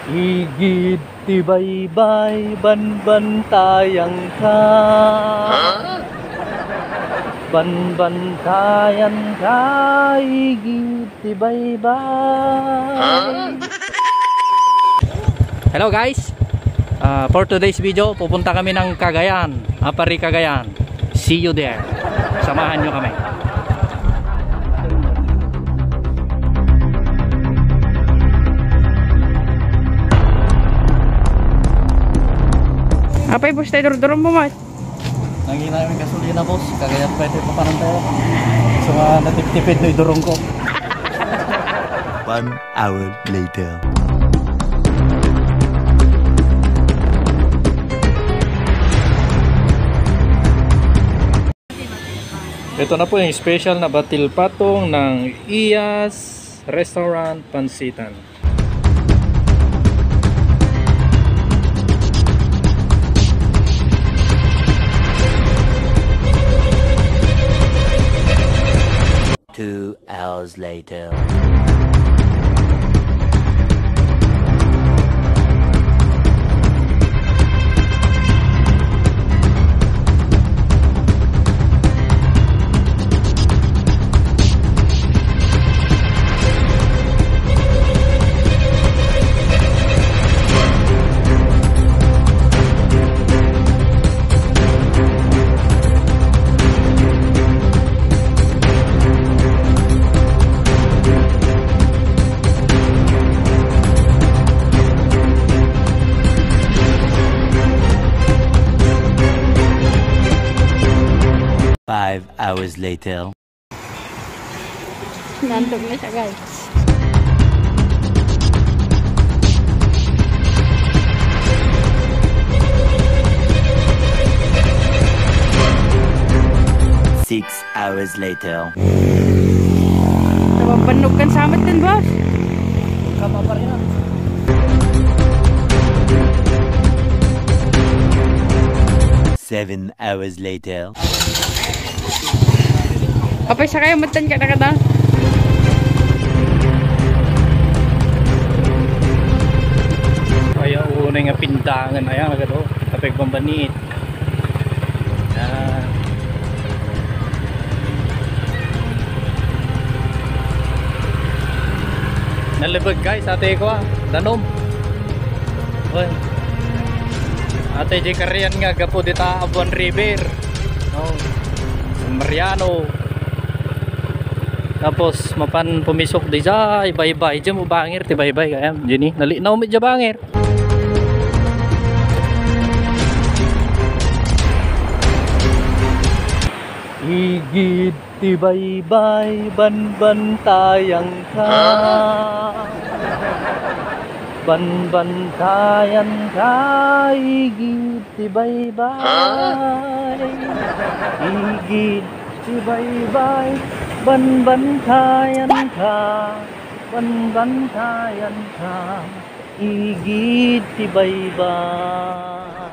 Higit tibaybay banbantayan ka. Banbantayan ka, higit tibaybay. Hello guys, for today's video pupunta kami ng Cagayan, Apari Cagayan. See you there, samahan nyo kami. Apa ibu stay durung mo mas? Nangi namin gasolina boss, Cagayan pwede pa parang tayo. So natiptipid na idurong ko. 1 hour later. Ito na po yung special na batil patong ng Iyas Restaurant Pansitan. Two hours later. Five hours later. Nandog na siya guys. Six hours later. Napapanog kan samat din boss. Kama pa rin. 7 hours later. Apa sa kayo matan ka na kada? Kaya unay nga pindangan ayan agad o. Tapig pambanit. Yan. Nalibag guys, ate ko danom. Oy. Ate J. Karian nga gapo dita Abuan River. Oh. San Mariano. Tapos mapan pumisok di sa bye-bye dyan mo bangir ti bye-bye kaya dyan nalinaw medyo bangir. Higit ti bye-bye banbantayan ka. Banbantayan ka, higit ti bye-bye. Higit ti bye-bye banbantayan ka. Banbantayan ka, higit ti bye-bye.